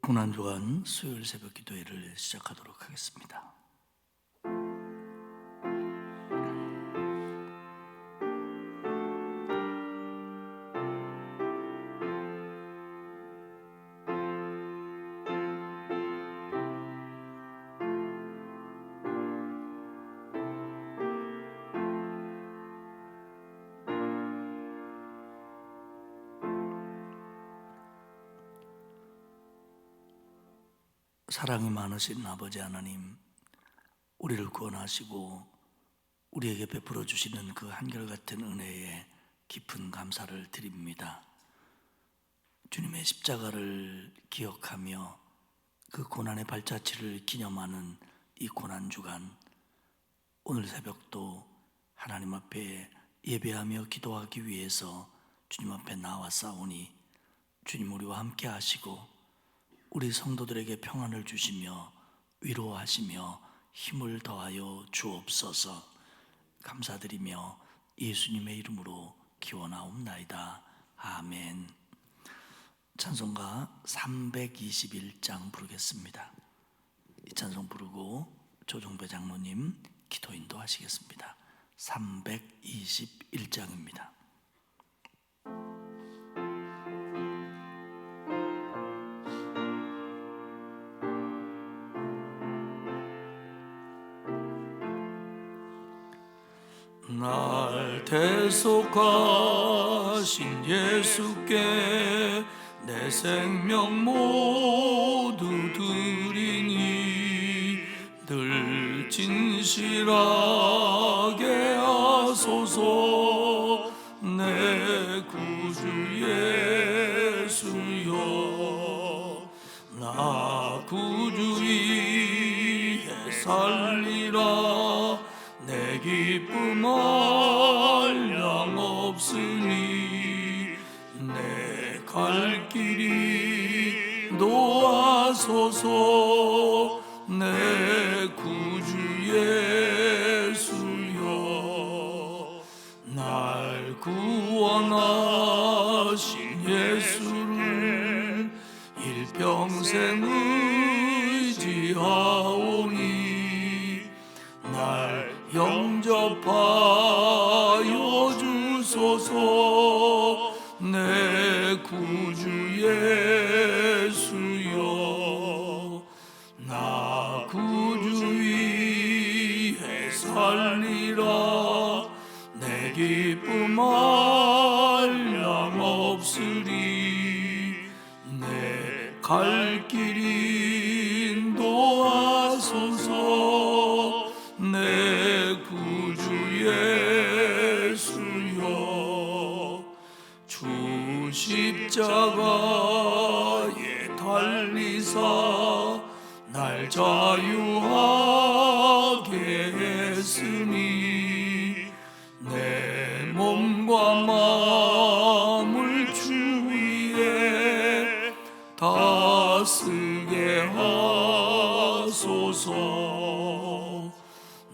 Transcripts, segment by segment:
고난주간 수요일 새벽 기도회를 시작하도록 하겠습니다. 사랑이 많으신 아버지 하나님, 우리를 구원하시고 우리에게 베풀어 주시는 그 한결같은 은혜에 깊은 감사를 드립니다. 주님의 십자가를 기억하며 그 고난의 발자취를 기념하는 이 고난주간, 오늘 새벽도 하나님 앞에 예배하며 기도하기 위해서 주님 앞에 나왔사오니 주님 우리와 함께 하시고 우리 성도들에게 평안을 주시며 위로하시며 힘을 더하여 주옵소서. 감사드리며 예수님의 이름으로 기원하옵나이다. 아멘. 찬송가 321장 부르겠습니다. 이 찬송 부르고 조종배 장로님 기도 인도하시겠습니다. 321장입니다. 날 대속하신 예수께 내 생명 모두 드리니 늘 진실하게 하소서. 내 구주 예수여, 나 구주 위에 살리라. 내 기쁨 한량 없으니 내 갈 길이 도와소서. 내 구주 예수여, 날 구원하신 예수를 일평생 의지하오니 날 영접하여 주소서. 내 구주 예수여, 나 구주 위에 살리라. 내 기쁨 한량 없으리. 내 갈 길이 인도하소서. 내 구주 예수여, 주 십자가에 달리사 날 자유하게 했으니 내 몸과 마음을 주 위에 다스게 하소서.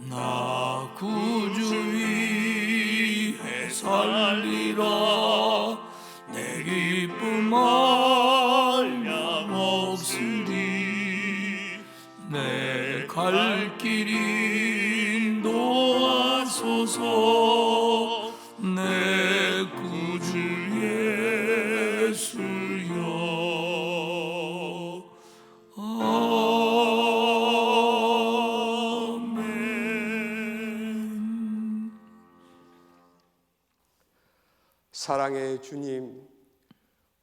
나 구주 위에 살리라. 내 기쁨 한량 없으리. 내 갈 길이 인도하소서. 내 구주 예수여. 아멘. 사랑의 주님,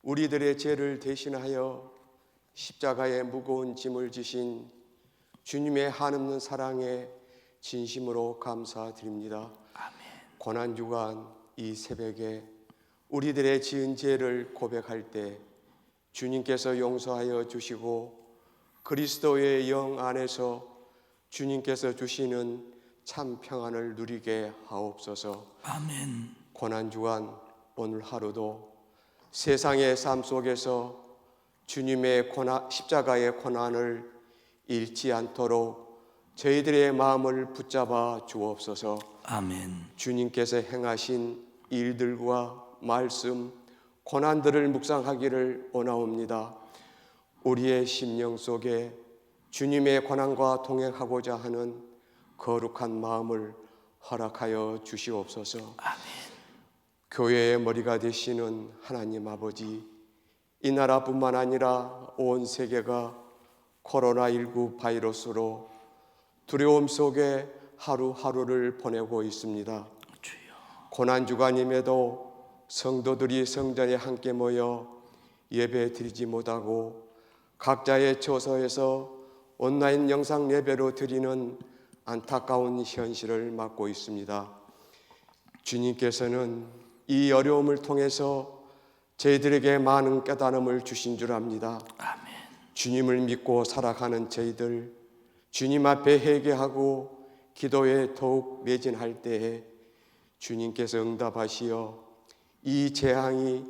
우리들의 죄를 대신하여 십자가에 무거운 짐을 지신 주님의 한없는 사랑에 진심으로 감사드립니다. 아멘. 고난주간 이 새벽에 우리들의 지은 죄를 고백할 때 주님께서 용서하여 주시고 그리스도의 영 안에서 주님께서 주시는 참 평안을 누리게 하옵소서. 아멘. 고난주간 오늘 하루도 세상의 삶 속에서 주님의 십자가의 고난을 잃지 않도록 저희들의 마음을 붙잡아 주옵소서. 아멘. 주님께서 행하신 일들과 말씀, 고난들을 묵상하기를 원하옵니다. 우리의 심령 속에 주님의 권한과 동행하고자 하는 거룩한 마음을 허락하여 주시옵소서. 교회의 머리가 되시는 하나님 아버지, 이 나라뿐만 아니라 온 세계가 코로나19 바이러스로 두려움 속에 하루하루를 보내고 있습니다. 고난주간임에도 성도들이 성전에 함께 모여 예배 드리지 못하고 각자의 처소에서 온라인 영상 예배로 드리는 안타까운 현실을 맞고 있습니다. 주님께서는 이 어려움을 통해서 저희들에게 많은 깨달음을 주신 줄 압니다. 아멘. 주님을 믿고 살아가는 저희들, 주님 앞에 회개하고 기도에 더욱 매진할 때에 주님께서 응답하시어 이 재앙이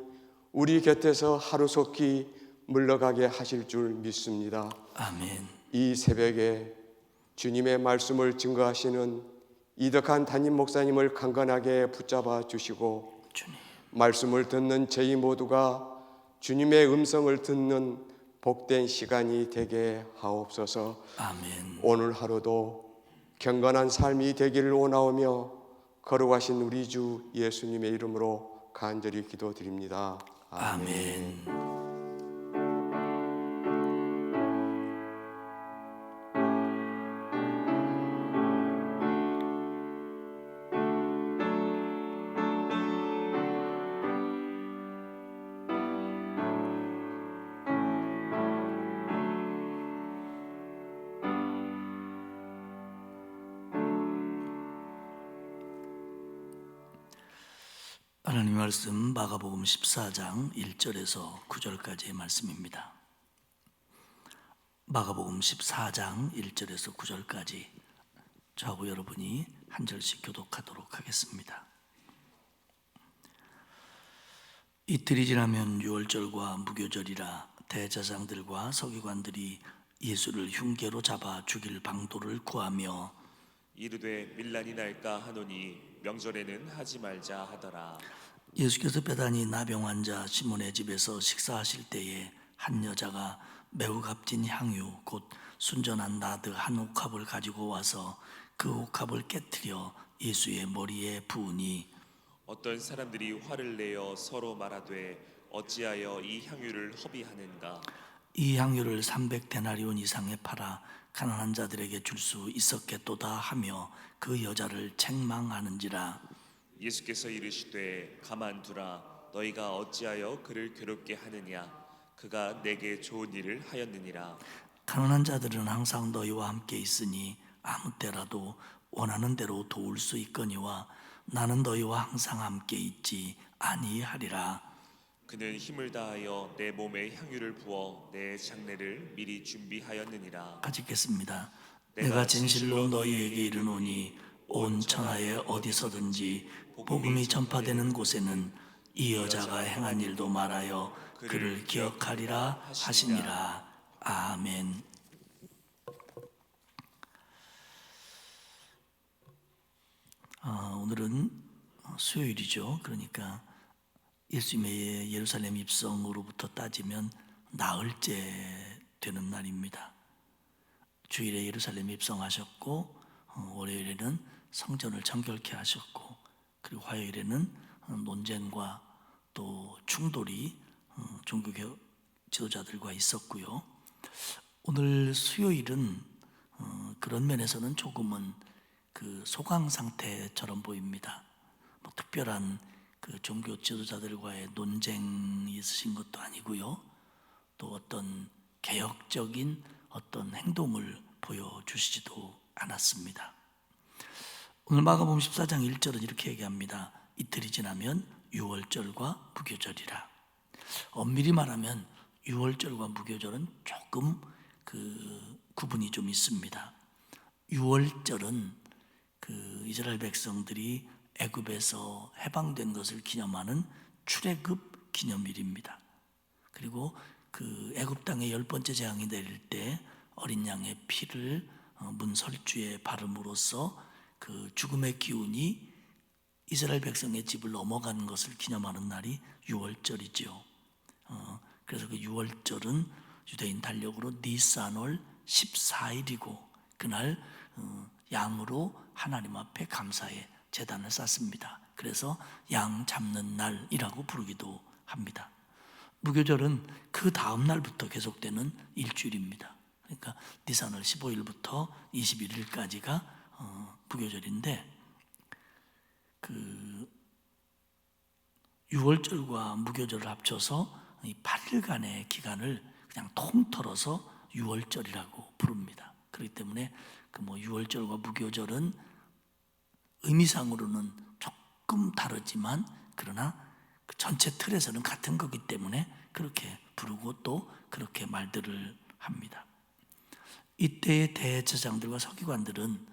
우리 곁에서 하루속히 물러가게 하실 줄 믿습니다. 아멘. 이 새벽에 주님의 말씀을 증거하시는 이덕한 담임 목사님을 강건하게 붙잡아 주시고 주님. 말씀을 듣는 저희 모두가 주님의 음성을 듣는 복된 시간이 되게 하옵소서. 아멘. 오늘 하루도 경건한 삶이 되기를 원하오며 거룩하신 우리 주 예수님의 이름으로 간절히 기도드립니다. 아멘. 하나님 말씀 마가복음 14장 1절에서 9절까지의 말씀입니다. 마가복음 14장 1절에서 9절까지 저하고 여러분이 한 절씩 교독하도록 하겠습니다. 이틀이 지나면 유월절과 무교절이라 대제사장들과 서기관들이 예수를 흉계로 잡아 죽일 방도를 구하며 이르되 밀란이 날까 하노니 명절에는 하지 말자 하더라. 예수께서 베다니 나병 환자 시몬의 집에서 식사하실 때에 한 여자가 매우 값진 향유 곧 순전한 나드 한 옥합을 가지고 와서 그 옥합을 깨뜨려 예수의 머리에 부으니 어떤 사람들이 화를 내어 서로 말하되 어찌하여 이 향유를 허비하는가. 이 향유를 300데나리온 이상에 팔아 가난한 자들에게 줄 수 있었겠도다 하며 그 여자를 책망하는지라. 예수께서 이르시되 가만두라. 너희가 어찌하여 그를 괴롭게 하느냐. 그가 내게 좋은 일을 하였느니라. 가난한 자들은 항상 너희와 함께 있으니 아무 때라도 원하는 대로 도울 수 있거니와 나는 너희와 항상 함께 있지 아니하리라. 그는 힘을 다하여 내 몸에 향유를 부어 내 장례를 미리 준비하였느니라. 같이 읽겠습니다. 내가 진실로 너희에게 이르노니 온 천하에 어디서든지 복음이 전파되는 곳에는 이 여자가 행한 일도 말하여 그를 기억하리라 하시니라. 아멘. 오늘은 수요일이죠. 그러니까 예수님의 예루살렘 입성으로부터 따지면 나흘째 되는 날입니다. 주일에 예루살렘 입성하셨고 월요일에는 성전을 정결케 하셨고 그리고 화요일에는 논쟁과 또 충돌이 종교 지도자들과 있었고요. 오늘 수요일은 그런 면에서는 조금은 그 소강 상태처럼 보입니다. 뭐 특별한 그 종교 지도자들과의 논쟁이 있으신 것도 아니고요. 또 어떤 개혁적인 어떤 행동을 보여주시지도 않았습니다. 오늘 마가복음 14장 1절은 이렇게 얘기합니다. 이틀이 지나면 유월절과 무교절이라. 엄밀히 말하면 유월절과 무교절은 조금 그 구분이 좀 있습니다. 유월절은 그 이스라엘 백성들이 애굽에서 해방된 것을 기념하는 출애굽 기념일입니다. 그리고 그 애굽 땅에 10번째 재앙이 내릴 때 어린 양의 피를 문설주에 바름으로써 그 죽음의 기운이 이스라엘 백성의 집을 넘어간 것을 기념하는 날이 유월절이죠. 그래서 그 유월절은 유대인 달력으로 니산월 14일이고 그날 양으로 하나님 앞에 감사의 제단을 쌓습니다. 그래서 양 잡는 날이라고 부르기도 합니다. 무교절은 그 다음 날부터 계속되는 일주일입니다. 그러니까 니산월 15일부터 21일까지가 무교절인데, 그 6월절과 무교절을 합쳐서 이 8일간의 기간을 그냥 통틀어서 6월절이라고 부릅니다. 그렇기 때문에 그 6월절과 무교절은 의미상으로는 조금 다르지만 그러나 그 전체 틀에서는 같은 거기 때문에 그렇게 부르고 또 그렇게 말들을 합니다. 이때의 대제사장들과 서기관들은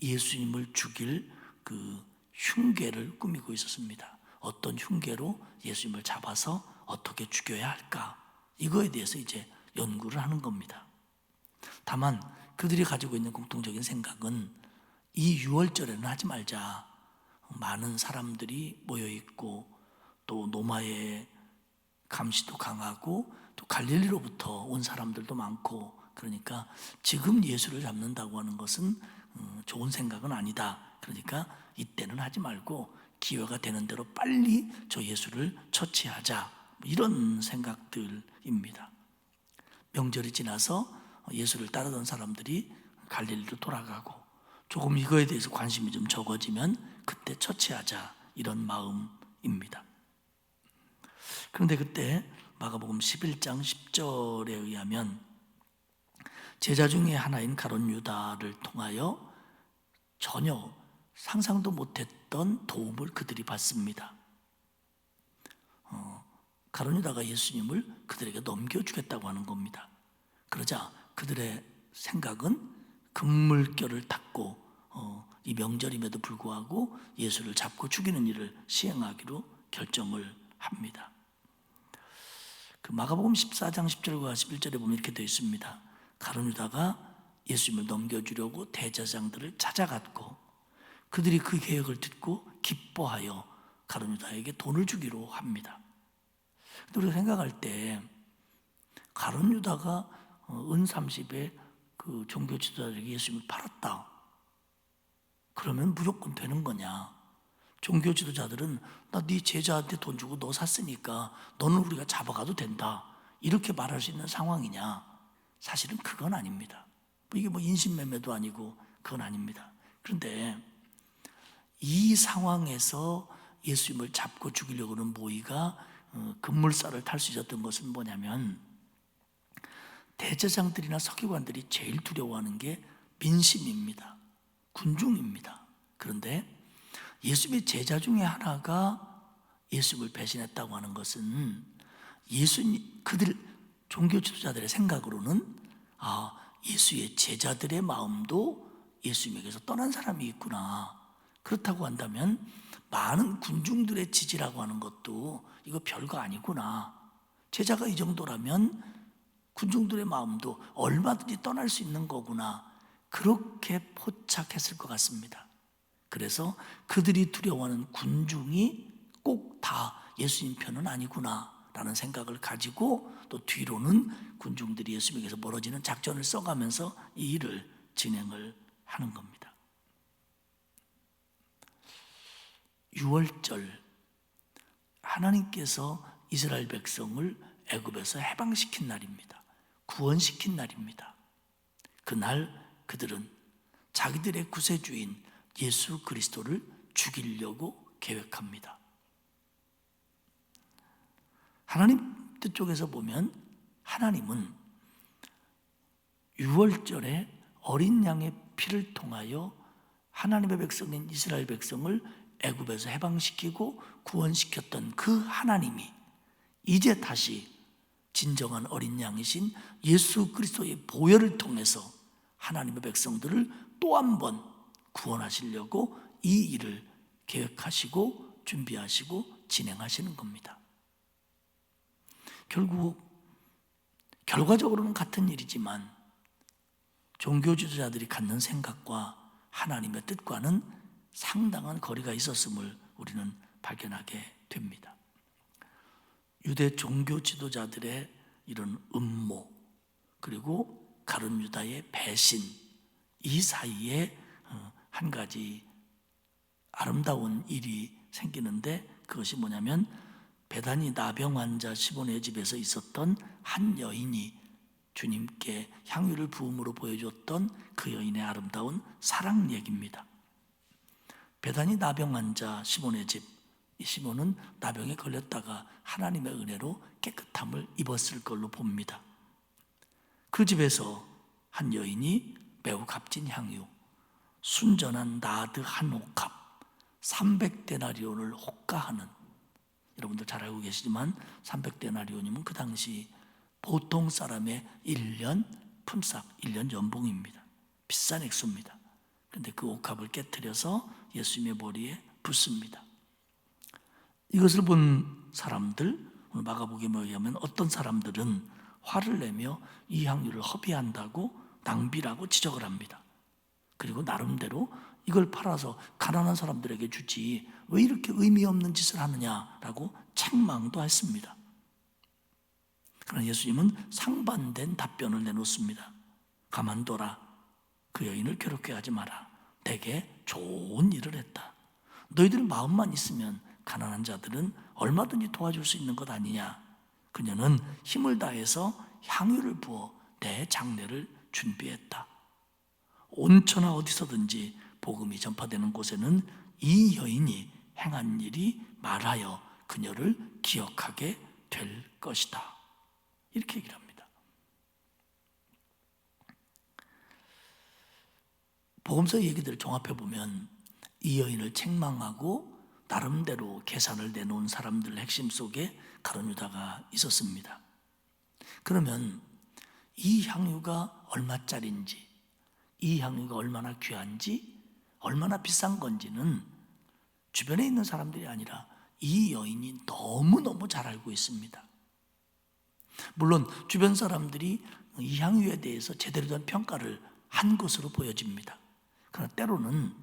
예수님을 죽일 그 흉계를 꾸미고 있었습니다. 어떤 흉계로 예수님을 잡아서 어떻게 죽여야 할까? 이거에 대해서 이제 연구를 하는 겁니다. 다만 그들이 가지고 있는 공통적인 생각은 이 6월절에는 하지 말자. 많은 사람들이 모여 있고 또 로마의 감시도 강하고 또 갈릴리로부터 온 사람들도 많고, 그러니까 지금 예수를 잡는다고 하는 것은 좋은 생각은 아니다. 그러니까 이때는 하지 말고 기회가 되는 대로 빨리 저 예수를 처치하자, 이런 생각들입니다. 명절이 지나서 예수를 따르던 사람들이 갈릴리로 돌아가고 조금 이거에 대해서 관심이 좀 적어지면 그때 처치하자, 이런 마음입니다. 그런데 그때 마가복음 11장 10절에 의하면 제자 중에 하나인 가룟 유다를 통하여 전혀 상상도 못했던 도움을 그들이 받습니다. 가룟 유다가 예수님을 그들에게 넘겨주겠다고 하는 겁니다. 그러자 그들의 생각은 금물결을 탔고 이 명절임에도 불구하고 예수를 잡고 죽이는 일을 시행하기로 결정을 합니다. 그 마가복음 14장 10절과 11절에 보면 이렇게 되어 있습니다. 가룟 유다가 예수님을 넘겨주려고 대제사장들을 찾아갔고 그들이 그 계획을 듣고 기뻐하여 가룟 유다에게 돈을 주기로 합니다. 근데 우리가 생각할 때 가룟 유다가 은 30에 그 종교 지도자들에게 예수님을 팔았다. 그러면 무조건 되는 거냐? 종교 지도자들은 나 네 제자한테 돈 주고 너 샀으니까 너는 우리가 잡아가도 된다, 이렇게 말할 수 있는 상황이냐? 사실은 그건 아닙니다. 이게 인신매매도 아니고 그건 아닙니다. 그런데 이 상황에서 예수님을 잡고 죽이려고 하는 모의가 급물살을 탈 수 있었던 것은 뭐냐면, 대제사장들이나 서기관들이 제일 두려워하는 게 민심입니다. 군중입니다. 그런데 예수님의 제자 중에 하나가 예수님을 배신했다고 하는 것은 그들 종교 지도자들의 생각으로는 예수의 제자들의 마음도 예수님에게서 떠난 사람이 있구나. 그렇다고 한다면 많은 군중들의 지지라고 하는 것도 이거 별거 아니구나. 제자가 이 정도라면 군중들의 마음도 얼마든지 떠날 수 있는 거구나. 그렇게 포착했을 것 같습니다. 그래서 그들이 두려워하는 군중이 꼭 다 예수님 편은 아니구나 라는 생각을 가지고 또 뒤로는 군중들이 예수님에게서 멀어지는 작전을 써가면서 이 일을 진행을 하는 겁니다. 6월절, 하나님께서 이스라엘 백성을 애굽에서 해방시킨 날입니다. 구원시킨 날입니다. 그날 그들은 자기들의 구세주인 예수 그리스도를 죽이려고 계획합니다. 하나님 뜻쪽에서 보면 하나님은 6월절에 어린 양의 피를 통하여 하나님의 백성인 이스라엘 백성을 애굽에서 해방시키고 구원시켰던 그 하나님이 이제 다시 진정한 어린 양이신 예수 그리스도의 보혈을 통해서 하나님의 백성들을 또 한 번 구원하시려고 이 일을 계획하시고 준비하시고 진행하시는 겁니다. 결국 결과적으로는 같은 일이지만 종교 지도자들이 갖는 생각과 하나님의 뜻과는 상당한 거리가 있었음을 우리는 발견하게 됩니다. 유대 종교 지도자들의 이런 음모, 그리고 가룟 유다의 배신, 이 사이에 한 가지 아름다운 일이 생기는데, 그것이 뭐냐면 베다니 나병 환자 시몬의 집에서 있었던 한 여인이 주님께 향유를 부음으로 보여줬던 그 여인의 아름다운 사랑 얘기입니다. 베다니 나병 환자 시몬의 집, 이 시몬은 나병에 걸렸다가 하나님의 은혜로 깨끗함을 입었을 걸로 봅니다. 그 집에서 한 여인이 매우 값진 향유, 순전한 나드 한 옥합 300데나리온을 호가하는, 여러분들 잘 알고 계시지만 300데나리온이면 그 당시 보통 사람의 1년 품삯, 1년 연봉입니다. 비싼 액수입니다. 그런데 그 옥합을 깨트려서 예수님의 머리에 붓습니다. 이것을 본 사람들, 오늘 마가복음에 의하면 어떤 사람들은 화를 내며 이 향유를 허비한다고 낭비라고 지적을 합니다. 그리고 나름대로 이걸 팔아서 가난한 사람들에게 주지 왜 이렇게 의미 없는 짓을 하느냐라고 책망도 했습니다. 그러나 예수님은 상반된 답변을 내놓습니다. 가만둬라. 그 여인을 괴롭게 하지 마라. 내게 좋은 일을 했다. 너희들 마음만 있으면 가난한 자들은 얼마든지 도와줄 수 있는 것 아니냐. 그녀는 힘을 다해서 향유를 부어 내 장례를 준비했다. 온천하 어디서든지 복음이 전파되는 곳에는 이 여인이 행한 일이 말하여 그녀를 기억하게 될 것이다. 이렇게 얘기를 합니다. 복음서 얘기들을 종합해 보면 이 여인을 책망하고 나름대로 계산을 내놓은 사람들 핵심 속에 가룟 유다가 있었습니다. 그러면 이 향유가 얼마짜리인지, 이 향유가 얼마나 귀한지, 얼마나 비싼 건지는 주변에 있는 사람들이 아니라 이 여인이 너무너무 잘 알고 있습니다. 물론 주변 사람들이 이 향유에 대해서 제대로 된 평가를 한 것으로 보여집니다. 그러나 때로는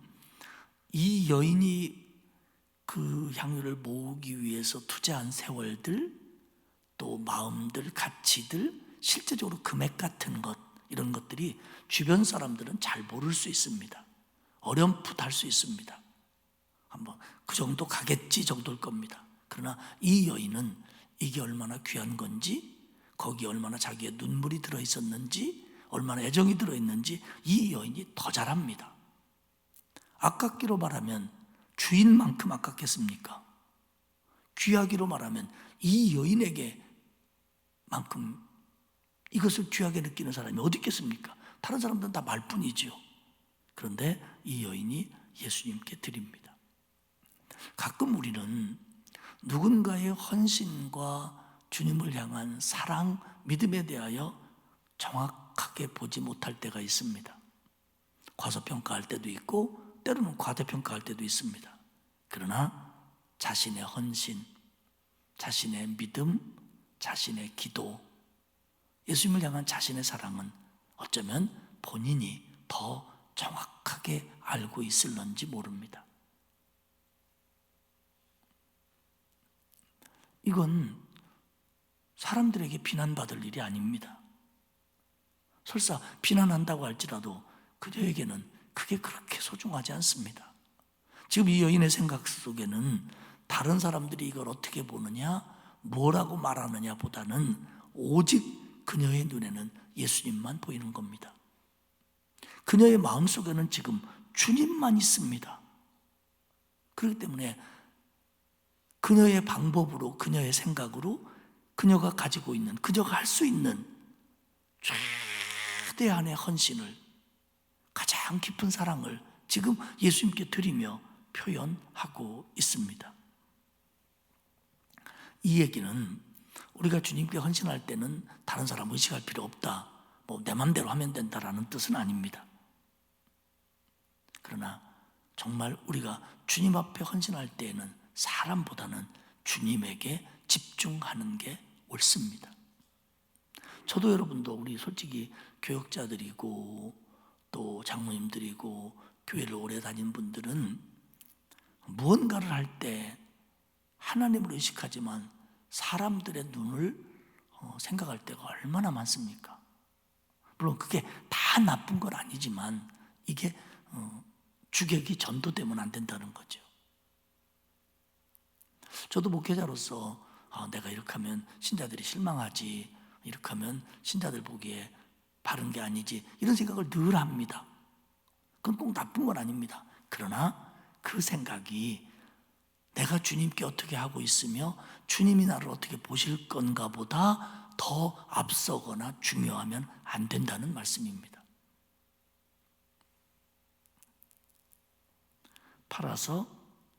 이 여인이 그 향유를 모으기 위해서 투자한 세월들, 또 마음들, 가치들, 실제적으로 금액 같은 것, 이런 것들이 주변 사람들은 잘 모를 수 있습니다. 어렴풋할 수 있습니다. 한번 그 정도 가겠지 정도일 겁니다. 그러나 이 여인은 이게 얼마나 귀한 건지, 거기에 얼마나 자기의 눈물이 들어있었는지, 얼마나 애정이 들어있는지 이 여인이 더 잘 압니다. 아깝기로 말하면 주인만큼 아깝겠습니까? 귀하기로 말하면 이 여인에게 만큼 이것을 귀하게 느끼는 사람이 어디 있겠습니까? 다른 사람들은 다 말뿐이지요. 그런데 이 여인이 예수님께 드립니다. 가끔 우리는 누군가의 헌신과 주님을 향한 사랑, 믿음에 대하여 정확하게 보지 못할 때가 있습니다. 과소평가할 때도 있고 때로는 과대평가할 때도 있습니다. 그러나 자신의 헌신, 자신의 믿음, 자신의 기도, 예수님을 향한 자신의 사랑은 어쩌면 본인이 더 정확하게 알고 있을런지 모릅니다. 이건 사람들에게 비난받을 일이 아닙니다. 설사 비난한다고 할지라도 그녀에게는 그게 그렇게 소중하지 않습니다. 지금 이 여인의 생각 속에는 다른 사람들이 이걸 어떻게 보느냐, 뭐라고 말하느냐 보다는 오직 그녀의 눈에는 예수님만 보이는 겁니다. 그녀의 마음속에는 지금 주님만 있습니다. 그렇기 때문에 그녀의 방법으로, 그녀의 생각으로 그녀가 가지고 있는, 그녀가 할 수 있는 최대한의 헌신을, 가장 깊은 사랑을 지금 예수님께 드리며 표현하고 있습니다. 이 얘기는 우리가 주님께 헌신할 때는 다른 사람 의식할 필요 없다, 내 맘대로 하면 된다라는 뜻은 아닙니다. 그러나 정말 우리가 주님 앞에 헌신할 때에는 사람보다는 주님에게 집중하는 게 옳습니다. 저도 여러분도 우리 솔직히 교역자들이고 또 장로님들이고 교회를 오래 다닌 분들은 무언가를 할 때 하나님을 의식하지만 사람들의 눈을 생각할 때가 얼마나 많습니까? 물론 그게 다 나쁜 건 아니지만 이게 주객이 전도되면 안 된다는 거죠. 저도 목회자로서 내가 이렇게 하면 신자들이 실망하지, 이렇게 하면 신자들 보기에 바른 게 아니지, 이런 생각을 늘 합니다. 그건 꼭 나쁜 건 아닙니다. 그러나 그 생각이 내가 주님께 어떻게 하고 있으며 주님이 나를 어떻게 보실 건가 보다 더 앞서거나 중요하면 안 된다는 말씀입니다. 팔아서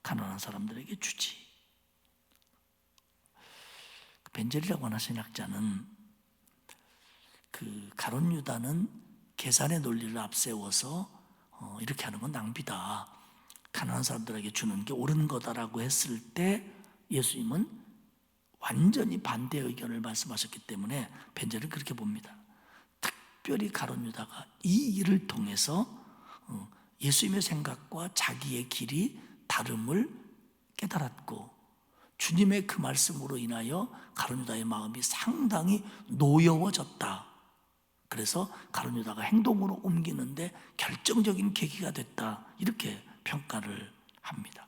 가난한 사람들에게 주지. 벤젤이라고 하는 신학자는 그 가룟 유다는 계산의 논리를 앞세워서 이렇게 하는 건 낭비다, 가난한 사람들에게 주는 게 옳은 거다라고 했을 때 예수님은 완전히 반대 의견을 말씀하셨기 때문에 벤젤은 그렇게 봅니다. 특별히 가룟 유다가 이 일을 통해서 예수님의 생각과 자기의 길이 다름을 깨달았고, 주님의 그 말씀으로 인하여 가룟 유다의 마음이 상당히 노여워졌다. 그래서 가룟 유다가 행동으로 옮기는데 결정적인 계기가 됐다, 이렇게 평가를 합니다.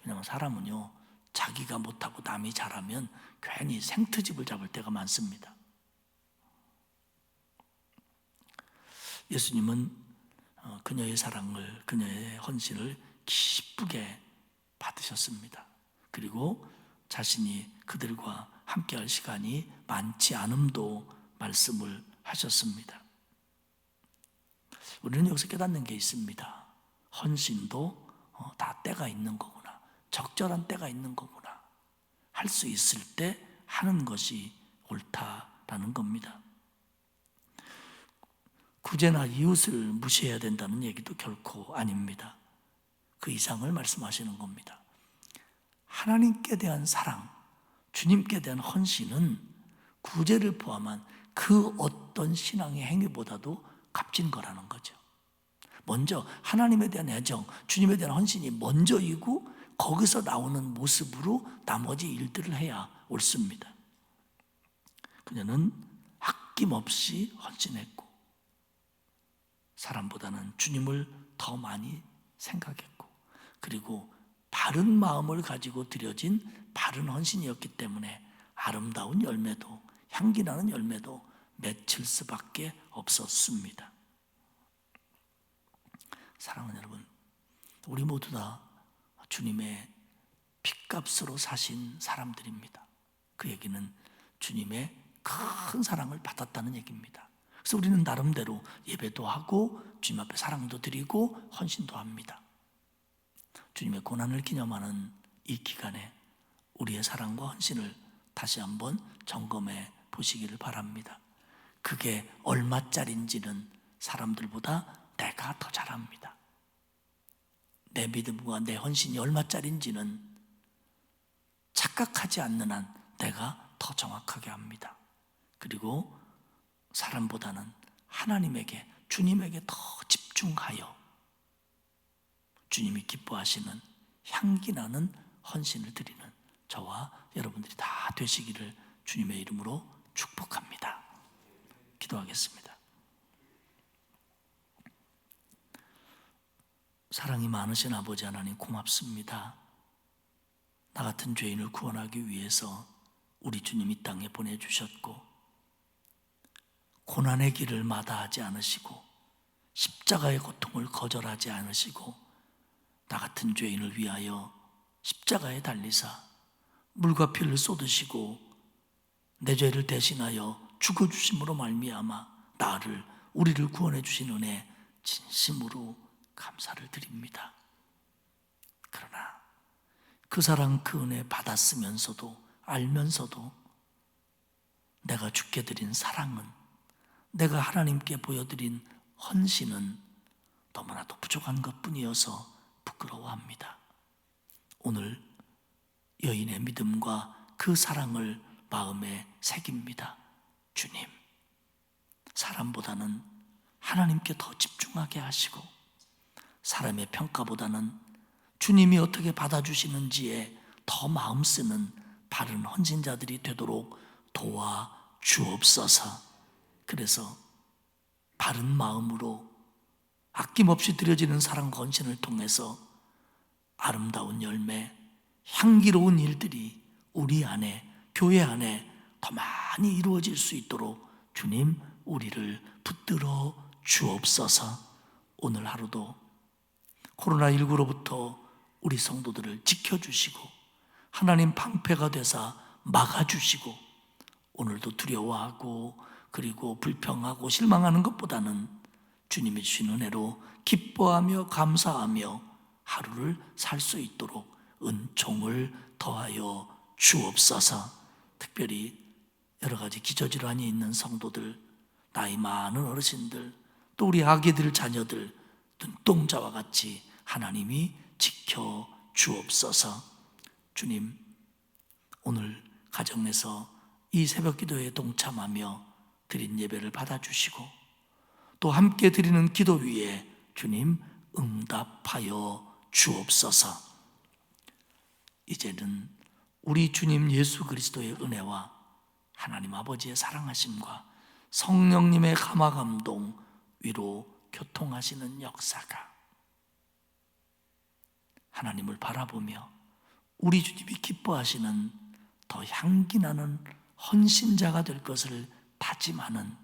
왜냐하면 사람은요, 자기가 못하고 남이 잘하면 괜히 생트집을 잡을 때가 많습니다. 예수님은 그녀의 사랑을, 그녀의 헌신을 기쁘게 받으셨습니다. 그리고 자신이 그들과 함께할 시간이 많지 않음도 말씀을 하셨습니다. 우리는 여기서 깨닫는 게 있습니다. 헌신도 다 때가 있는 거구나, 적절한 때가 있는 거구나, 할 수 있을 때 하는 것이 옳다라는 겁니다. 구제나 이웃을 무시해야 된다는 얘기도 결코 아닙니다. 그 이상을 말씀하시는 겁니다. 하나님께 대한 사랑, 주님께 대한 헌신은 구제를 포함한 그 어떤 신앙의 행위보다도 값진 거라는 거죠. 먼저 하나님에 대한 애정, 주님에 대한 헌신이 먼저이고, 거기서 나오는 모습으로 나머지 일들을 해야 옳습니다. 그녀는 아낌없이 헌신했고, 사람보다는 주님을 더 많이 생각했고, 그리고 바른 마음을 가지고 드려진 바른 헌신이었기 때문에 아름다운 열매도, 향기나는 열매도 맺힐 수밖에 없었습니다. 사랑하는 여러분, 우리 모두 다 주님의 핏값으로 사신 사람들입니다. 그 얘기는 주님의 큰 사랑을 받았다는 얘기입니다. 그래서 우리는 나름대로 예배도 하고 주님 앞에 사랑도 드리고 헌신도 합니다. 주님의 고난을 기념하는 이 기간에 우리의 사랑과 헌신을 다시 한번 점검해 보시기를 바랍니다. 그게 얼마짜리인지는 사람들보다 내가 더 잘 압니다. 내 믿음과 내 헌신이 얼마짜리인지는 착각하지 않는 한 내가 더 정확하게 압니다. 그리고 사람보다는 하나님에게, 주님에게 더 집중하여 주님이 기뻐하시는 향기나는 헌신을 드리는 저와 여러분들이 다 되시기를 주님의 이름으로 축복합니다. 기도하겠습니다. 사랑이 많으신 아버지 하나님, 고맙습니다. 나 같은 죄인을 구원하기 위해서 우리 주님 이 땅에 보내주셨고, 고난의 길을 마다하지 않으시고 십자가의 고통을 거절하지 않으시고 나 같은 죄인을 위하여 십자가에 달리사 물과 피를 쏟으시고 내 죄를 대신하여 죽어주심으로 말미암아 나를, 우리를 구원해 주신 은혜 진심으로 감사를 드립니다. 그러나 그 사랑, 그 은혜 받았으면서도 알면서도 내가 주께 드린 사랑은, 내가 하나님께 보여드린 헌신은 너무나도 부족한 것뿐이어서 부끄러워합니다. 오늘 여인의 믿음과 그 사랑을 마음에 새깁니다. 주님, 사람보다는 하나님께 더 집중하게 하시고 사람의 평가보다는 주님이 어떻게 받아주시는지에 더 마음 쓰는 바른 헌신자들이 되도록 도와 주옵소서. 그래서 바른 마음으로 아낌없이 드려지는 사랑 헌신을 통해서 아름다운 열매, 향기로운 일들이 우리 안에, 교회 안에 더 많이 이루어질 수 있도록 주님 우리를 붙들어 주옵소서. 오늘 하루도 코로나19로부터 우리 성도들을 지켜주시고 하나님 방패가 되사 막아주시고 오늘도 두려워하고 그리고 불평하고 실망하는 것보다는 주님이 주신 은혜로 기뻐하며 감사하며 하루를 살 수 있도록 은총을 더하여 주옵소서. 특별히 여러 가지 기저질환이 있는 성도들, 나이 많은 어르신들, 또 우리 아기들, 자녀들 눈동자와 같이 하나님이 지켜 주옵소서. 주님, 오늘 가정에서 이 새벽 기도에 동참하며 드린 예배를 받아주시고 또 함께 드리는 기도 위에 주님 응답하여 주옵소서. 이제는 우리 주님 예수 그리스도의 은혜와 하나님 아버지의 사랑하심과 성령님의 감화감동, 위로 교통하시는 역사가 하나님을 바라보며 우리 주님이 기뻐하시는 더 향기나는 헌신자가 될 것을 다짐하는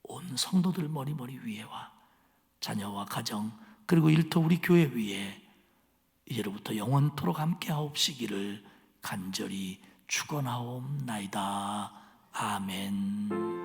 온 성도들 머리머리 위에와 자녀와 가정 그리고 일터 우리 교회 위에 이제로부터 영원토록 함께 하옵시기를 간절히 축원하옵나이다. 아멘.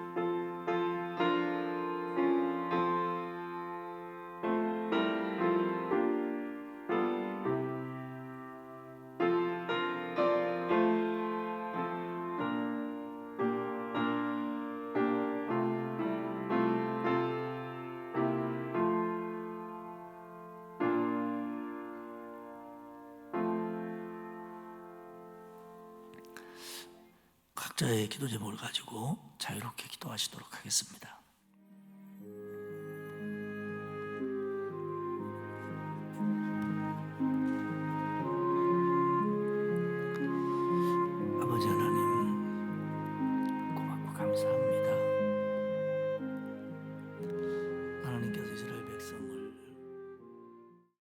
각자의 기도 제목을 가지고 자유롭게 기도하시도록 하겠습니다.